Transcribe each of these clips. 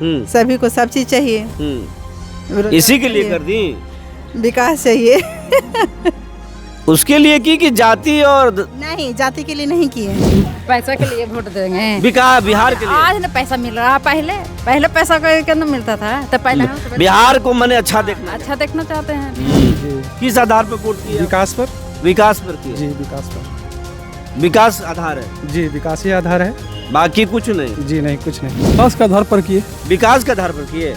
सभी को सब चीज चाहिए। इसी के लिए कर दी, विकास चाहिए। उसके लिए की जाति और नहीं, जाति के लिए नहीं किए। पैसा के लिए वोट देंगे। विकास बिहार के लिए। आज ना पैसा मिल रहा, पहले पैसा के अंदर मिलता था, तो पहले बिहार को मैंने अच्छा देखना चाहते हैं। किस आधार पर वोट किया? विकास पर किया। जी, विकास पर। विकास आधार है जी, विकास ही आधार है, बाकी कुछ नहीं। जी नहीं, कुछ नहीं। विकास के आधार पर किए। विकास के आधार पर किए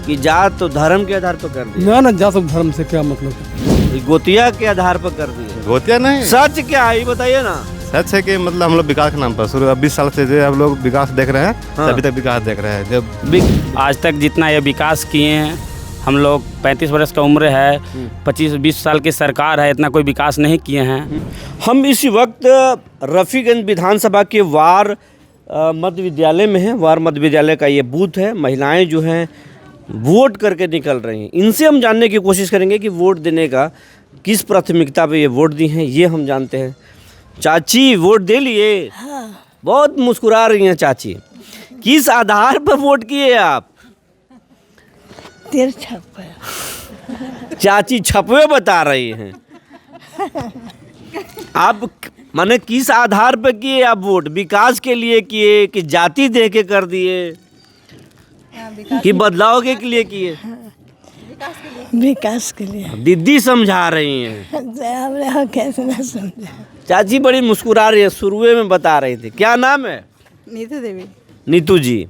कि जात तो धर्म के आधार पर कर दिए। ना जात और धर्म से क्या मतलब है? गोतिया के आधार पर कर दिए। गोतिया नहीं, सच क्या है ये बताइए ना। सच है कि मतलब हम लोग विकास के नाम पर शुरू 20 साल से जो हम लोग विकास देख रहे हैं, हाँ। अभी तक विकास देख रहे हैं। जब आज तक जितना ये विकास किए हैं, हम लोग 35 वर्ष का उम्र है, 25-20 साल की सरकार है, इतना कोई विकास नहीं किए हैं। हम इस वक्त रफीगंज विधानसभा के वार मध्य विद्यालय में हैं। वार मध्य विद्यालय का ये बूथ है। महिलाएं जो हैं वोट करके निकल रही हैं। इनसे हम जानने की कोशिश करेंगे कि वोट देने का किस प्राथमिकता पे ये वोट दी हैं, ये हम जानते हैं। चाची वोट दे लिए? हाँ। बहुत मुस्कुरा रही हैं चाची। किस आधार पर वोट किए आप? चाची छपवे बता रही हैं। आप माने किस आधार पर किए आप वोट? विकास के लिए किए कि जाति देख के कर दिए कि बदलाव के लिए किए? विकास के लिए। दीदी समझा रही हैं। कैसे ना समझा। चाची बड़ी मुस्कुरा रही है, शुरुए में बता रही थी। क्या नाम है? नीतू देवी। नीतू जी,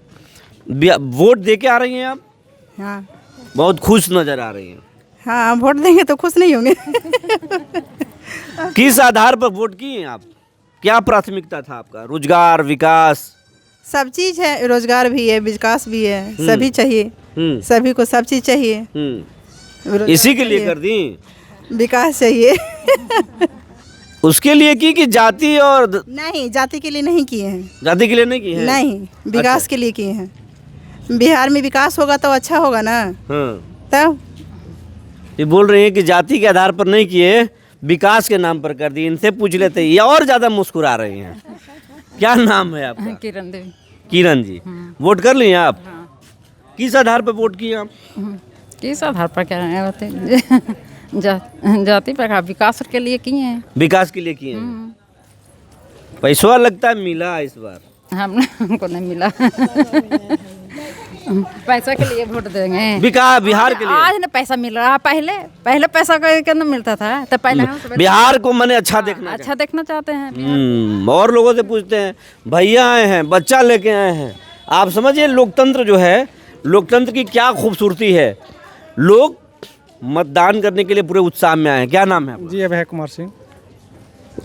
वोट दे के आ रही हैं आप? हाँ। बहुत खुश नजर आ रही हैं। हाँ, वोट देंगे तो खुश नहीं होंगे। किस आधार पर वोट किए आप? क्या प्राथमिकता था आपका? रोजगार, विकास? सब चीज है, रोजगार भी है, विकास भी है, सभी चाहिए। सभी को सब चीज चाहिए। इसी के लिए कर दी, विकास चाहिए। उसके लिए की जाति और नहीं, जाति के लिए नहीं किए हैं। जाति के लिए नहीं किए हैं? नहीं, विकास अच्छा। के लिए किए हैं। बिहार में विकास होगा तो अच्छा होगा ना। तब ये बोल रही हैं कि जाति के आधार पर नहीं किए, विकास के नाम पर कर दी। इनसे पूछ लेते, ये और ज्यादा मुस्कुरा रही हैं। क्या नाम है आपका? किरण देवी। किरण जी, वोट कर लिए आप? किस आधार पर वोट किए आप? किस आधार पर क्या होते जाति पर? विकास के लिए किए हैं। विकास के लिए किए हैं। पैसा लगता है मिला इस बार? हमको नहीं मिला। पैसा के लिए वोट देंगे। विकास बिहार के लिए। आज ना पैसा मिल रहा, पहले पैसा के अंदर मिलता था, तो पहले बिहार को मैंने अच्छा देखना चाहते हैं। और लोगों से पूछते हैं, भैया आए हैं, बच्चा लेके आए हैं। आप समझिए लोकतंत्र जो है, लोकतंत्र की क्या खूबसूरती है। लोग मतदान करने के लिए पूरे उत्साह में आए हैं। क्या नाम है आपका? जी, अभय कुमार सिंह।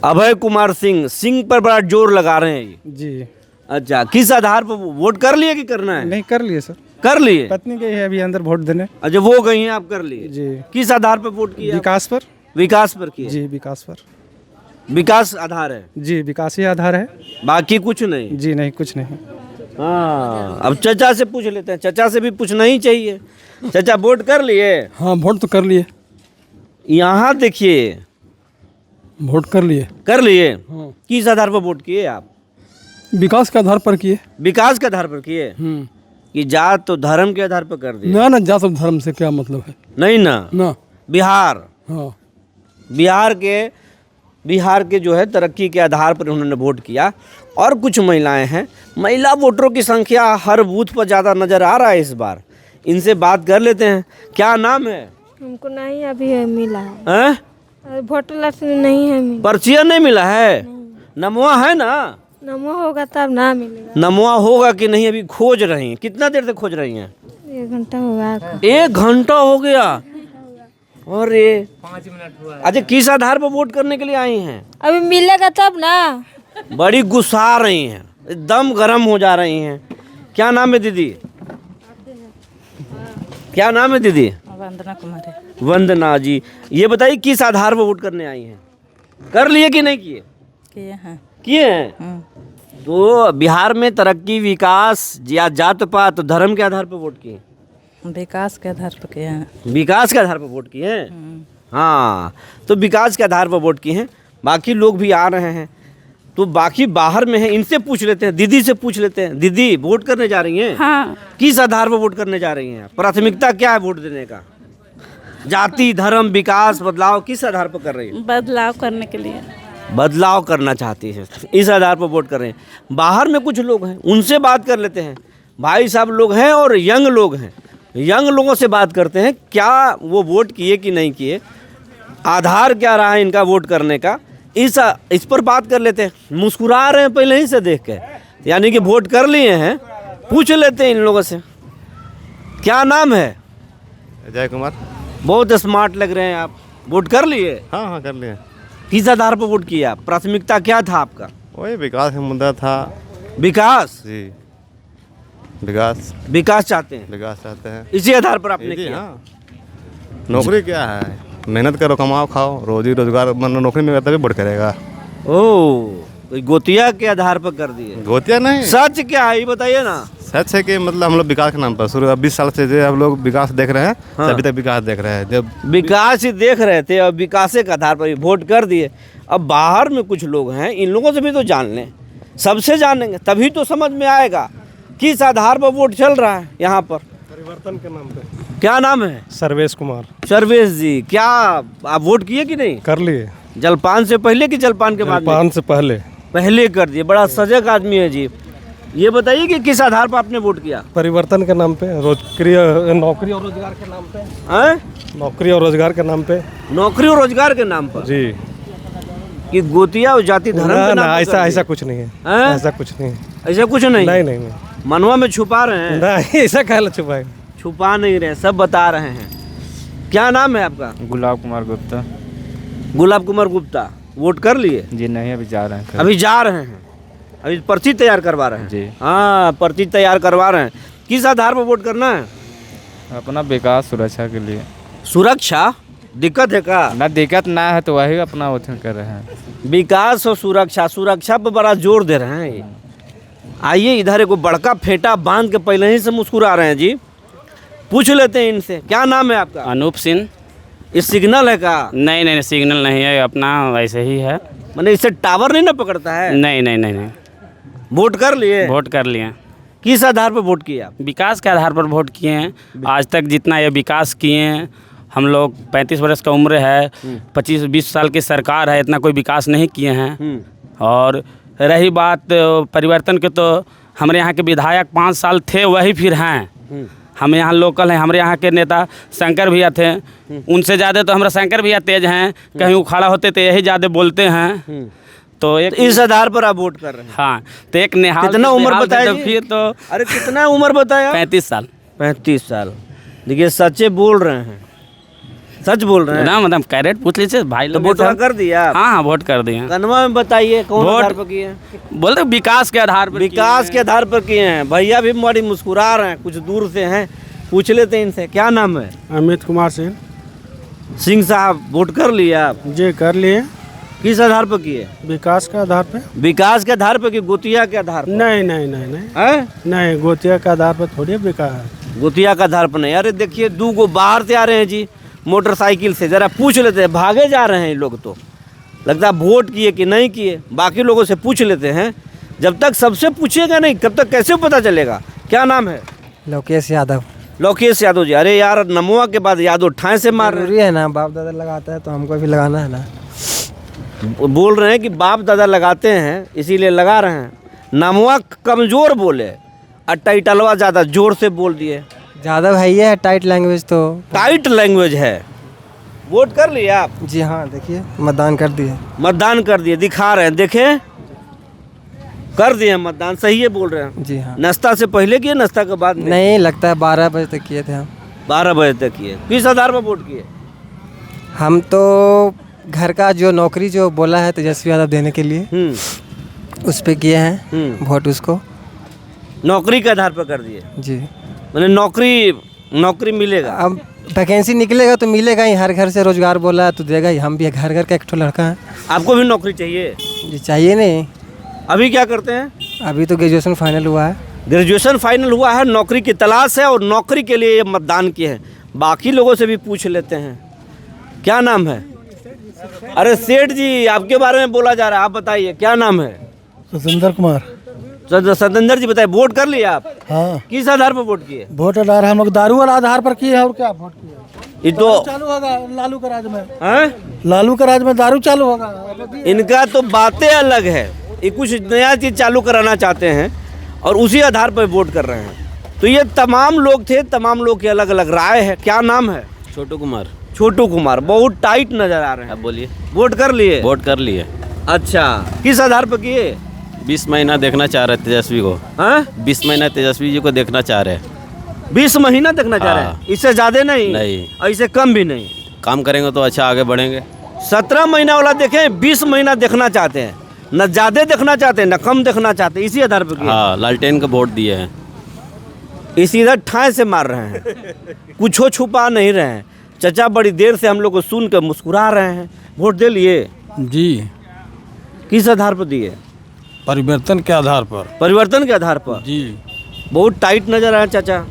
अभय कुमार सिंह। सिंह पर बड़ा जोर लगा रहे हैं ये। जी। अच्छा, किस आधार पर वोट कर लिए कि करना है? नहीं, कर लिए सर। कर लिए? पत्नी गई है अभी अंदर वोट देने। अच्छा, वो गई हैं, आप कर लिए? जी। किस आधार पर वोट किया? विकास पर। विकास पर किया? जी, विकास पर। विकास आधार है? जी, विकास ही आधार है, बाकी कुछ नहीं। जी नहीं, कुछ नहीं। हाँ, अब चचा से पूछ लेते हैं। चचा से भी पूछना ही चाहिए। चचा वोट कर लिए? हाँ, वोट तो कर लिए। यहाँ देखिए, वोट कर लिए। कर लिए? किस आधार पर वोट किए आप? विकास के आधार पर किए। विकास के आधार पर किए कि जात तो धर्म के आधार पर कर दिए? ना जात और धर्म से क्या मतलब है? नहीं ना। बिहार। हाँ। बिहार के जो है तरक्की के आधार पर उन्होंने वोट किया। और कुछ महिलाएं हैं, महिला वोटरों की संख्या हर बूथ पर ज़्यादा नज़र आ रहा है इस बार। इनसे बात कर लेते हैं। क्या नाम है? हमको नहीं अभी है मिला हैं? वोटर लिस्ट में नहीं है मिला। पर्चियाँ नहीं मिला है? नमवा है ना? नमो होगा तब ना मिलेगा। नमवा होगा कि नहीं अभी खोज रही हैं। कितना देर से खोज रही हैं? 1 घंटा होगा। 1 घंटा हो गया? और ये 5 मिनट हुआ। अच्छा, किस आधार पर वोट करने के लिए आई हैं? अभी मिलेगा तब ना। बड़ी गुस्सा रही हैं, एकदम गर्म हो जा रही हैं। क्या नाम है दीदी? क्या नाम है दीदी? वंदना कुमारी। वंदना जी, ये बताइए किस आधार पर वोट करने आई हैं? कर लिए कि नहीं किए? किए हैं। तो बिहार में तरक्की, विकास या जात पात धर्म के आधार पर वोट किए? विकास के आधार पर किए हैं। विकास के आधार पर वोट किए हैं। हाँ, तो विकास के आधार पर वोट किए हैं। बाकी लोग भी आ रहे हैं। तो बाकी बाहर में है, इनसे पूछ लेते हैं, दीदी से पूछ लेते हैं। दीदी वोट करने जा रही हैं? हाँ। किस आधार पर वोट करने जा रही हैं? प्राथमिकता क्या है वोट देने का? जाति, धर्म, विकास, बदलाव, किस आधार पर कर रही है? बदलाव करने के लिए। बदलाव करना चाहती है, इस आधार पर वोट कर रहे हैं। बाहर में कुछ लोग हैं, उनसे बात कर लेते हैं। भाई साहब लोग हैं और यंग लोग हैं, यंग लोगों से बात करते हैं, क्या वो वोट किए कि नहीं किए, आधार क्या रहा है इनका वोट करने का, इस पर बात कर लेते हैं। मुस्कुरा रहे हैं पहले ही से देख के, यानी कि वोट कर लिए हैं। पूछ लेते हैं इन लोगों से, क्या नाम है? अजय कुमार। बहुत स्मार्ट लग रहे हैं आप। वोट कर लिए? हाँ हाँ कर लिए। किस आधार पर वोट किया? प्राथमिकता क्या था आपका? वही विकास का मुद्दा था। विकास? जी, विकास विकास चाहते हैं, विकास चाहते हैं। इसी आधार पर आपने जी किया? हाँ। नौकरी क्या है, मेहनत करो, कमाओ, खाओ, रोजी रोजगार, मतलब नौकरी में तभी वोट करेगा। ओह, तो गोतिया के आधार पर कर दिए? गोतिया नहीं, सच क्या है ये बताइए ना। सच है कि मतलब हम लोग विकास के नाम पर शुरू 20 साल से जो हम लोग विकास देख रहे हैं। हाँ। अभी तक विकास देख रहे हैं। जब विकास ही देख रहे थे और विकास के आधार पर वोट कर दिए। अब बाहर में कुछ लोग हैं, इन लोगों से भी तो जान लें, सबसे जानेंगे तभी तो समझ में आएगा किस आधार पर वोट चल रहा है यहाँ पर। परिवर्तन के नाम पे। क्या नाम है? सर्वेश कुमार। सर्वेश जी, क्या आप वोट किए कि नहीं? कर लिए। जलपान से पहले कि जलपान के बाद? जलपान से पहले। पहले कर दिए। बड़ा सजग आदमी है जी। ये बताइए कि किस आधार पर आपने वोट किया? परिवर्तन के नाम पे, नौकरी और रोजगार के नाम पे। हैं? नौकरी और रोजगार के नाम पे। नौकरी और रोजगार के नाम पर? जी। कि गोतिया और जाति धर्म के नाम ना, पर? ऐसा कुछ नहीं है। हैं? ऐसा कुछ नहीं है। ऐसा कुछ नहीं? नहीं। मनवा में छुपा रहे हैं? नहीं, ऐसा कह लो छुपाए। छुपा नहीं रहे, सब बता रहे हैं। क्या नाम है आपका? गुलाब कुमार गुप्ता। गुलाब कुमार गुप्ता। वोट कर लिए? जी नहीं, अभी जा रहे हैं। अभी जा रहे हैं, अभी पर्ची तैयार करवा रहे हैं? जी हाँ, पर्ची तैयार करवा रहे हैं। किस आधार पर वोट करना है? अपना विकास सुरक्षा के लिए। सुरक्षा दिक्कत है का? ना दिक्कत ना है तो वही अपना वोट कर रहे हैं। विकास और सुरक्षा, सुरक्षा पर बड़ा जोर दे रहे हैं ये। आइए इधर, एक बड़का फेटा बांध के पहले ही से मुस्कुरा रहे हैं जी। पूछ लेते हैं इनसे, क्या नाम है आपका? अनूप सिंह। ये सिग्नल है का? नहीं, सिग्नल नहीं है, अपना वैसे ही है। मैंने इससे टावर नहीं ना पकड़ता है? नहीं। वोट कर लिए? वोट कर लिए। किस आधार पर वोट किया? विकास के आधार पर वोट किए हैं। आज तक जितना ये विकास किए हैं, हम लोग 35 वर्ष का उम्र है, 25-20 साल की सरकार है, इतना कोई विकास नहीं किए हैं। और रही बात परिवर्तन के, तो हमारे यहाँ के विधायक 5 साल थे, वही फिर हैं। हम यहाँ लोकल हैं, हमारे यहाँ के नेता शंकर भैया थे, उनसे ज़्यादा तो हमारा शंकर भैया तेज हैं। कहीं उखाड़ा होते तो यही ज़्यादा बोलते हैं। तो एक इस आधार पर आप वोट कर रहे हैं? हाँ, तो एक निहाल। कितना उम्र बताया? फिर तो अरे कितना उम्र बताया? 35 साल। 35 साल। देखिए सच्चे बोल रहे हैं, सच बोल रहे हैं ना, मतलब कैरेट पूछ लीजिए भाई तो लोग। वोट कर दिया? हाँ, वोट कर दिए। कन्वा में बताइए कौन वोट आधार पर किए? बोलते विकास के आधार पर। विकास के आधार पर किए हैं। भैया भी बड़ी मुस्कुरा रहे हैं, कुछ दूर से हैं। पूछ लेते हैं इनसे, क्या नाम है? अमित कुमार सिंह। सिंह साहब, वोट कर लिए आप? जी कर लिए। किस आधार पर किए? विकास के आधार पे। विकास के आधार पर कि गोतिया के आधार पर? नहीं हैं? नहीं, गोतिया के आधार पर थोड़ी विकास है। गोतिया का आधार पर नहीं। अरे देखिए, 2 गो बाहर से आ रहे हैं जी मोटरसाइकिल से। जरा पूछ लेते हैं, भागे जा रहे हैं ये लोग, तो लगता है वोट किए कि नहीं किए। बाकी लोगों से पूछ लेते हैं। जब तक सबसे पूछेगा नहीं, कब तक कैसे पता चलेगा? क्या नाम है? लोकेश यादव। लोकेश यादव जी। अरे यार, नमवा के बाद यादव ठाए से मार रहे जरूरी है ना, बाप दादा लगाता है तो हमको भी लगाना है ना। हैं। बोल रहे हैं कि बाप दादा लगाते हैं इसीलिए लगा रहे हैं। नमवा कमजोर बोले और टाइटलवा ज़्यादा जोर से बोल दिए। ज़्यादा भाई है टाइट लैंग्वेज, तो टाइट लैंग्वेज है। वोट कर लिए आप? जी हाँ, देखिए मतदान कर दिए। मतदान कर दिए, दिखा रहे हैं, देखें कर दिए मतदान। सही है बोल रहे हैं? जी हाँ। नाश्ता से पहले किए, नाश्ता के बाद नहीं, लगता है 12 बजे तक किए थे हम। 12 बजे तक किए। किस आधार पर वोट किए? हम तो घर का जो नौकरी जो बोला है तेजस्वी यादव देने के लिए, उस पे किए हैं वोट। उसको नौकरी के आधार पर कर दिए? जी। मैंने नौकरी मिलेगा? अब वैकेंसी निकलेगा तो मिलेगा ही। हर घर से रोजगार बोला है तो देगा ही। हम भी घर का एक ठो लड़का है। आपको भी नौकरी चाहिए? जी चाहिए। नहीं, अभी क्या करते हैं? अभी तो ग्रेजुएशन फाइनल हुआ है। ग्रेजुएशन फाइनल हुआ है, नौकरी की तलाश है और नौकरी के लिए ये मतदान किए हैं। बाकी लोगों से भी पूछ लेते हैं, क्या नाम है? अरे सेठ जी, आपके बारे में बोला जा रहा है, आप बताइए क्या नाम है? सतेंद्र कुमार। सतेंद्र जी बताए, वोट कर लिए आप? हाँ, किस आधार पर वोट किए? वोट आधार हम लोग दारू वाला आधार पर किए हैं और क्या वोट किए। ये तो चालू होगा लालू के राज में। हैं? लालू के राज में दारू चालू होगा। इनका तो बातें अलग है, ये कुछ नया चीज चालू कराना चाहते हैं और उसी आधार पर वोट कर रहे हैं। तो ये तमाम लोग थे, तमाम लोग की अलग अलग राय है। क्या नाम है? छोटू कुमार। छोटू कुमार, बहुत टाइट नजर आ रहे हैं। अब बोलिए। वोट कर लिए? वोट कर लिए। अच्छा, किस आधार पर किए? 20 महीना देखना चाह रहे तेजस्वी को। हाँ, 20 महीना तेजस्वी जी को देखना चाह रहे हैं। 20 महीना देखना चाह रहे हैं? इससे ज्यादा नहीं? नहीं। इससे कम भी नहीं? काम करेंगे तो अच्छा आगे बढ़ेंगे। 17 महीना वाला देखें, 20 महीना देखना चाहते हैं, न ज्यादा देखना चाहते हैं न कम देखना चाहते हैं, इसी आधार पर किए। हाँ, लालटेन का वोट दिए हैं। इसी इधर ठाए से मार रहे हैं, कुछ छुपा नहीं रहे हैं। चचा बड़ी देर से हम लोग को सुन कर मुस्कुरा रहे हैं। वोट दे लिए? जी। किस आधार पर दिए? परिवर्तन के आधार पर। परिवर्तन के आधार पर? जी। बहुत टाइट नजर आया चाचा।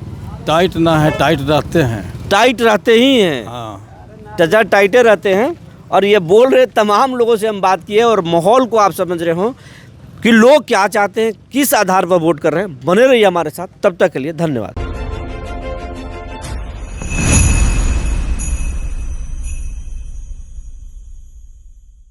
टाइट ना है, टाइट रहते हैं। टाइट रहते ही हैं। हाँ। चाचा टाइटे रहते हैं। और ये बोल रहे, तमाम लोगों से हम बात किए और माहौल को आप समझ रहे हो कि लोग क्या चाहते हैं, किस आधार पर वोट कर रहे हैं। बने रहिए हमारे साथ, तब तक के लिए धन्यवाद।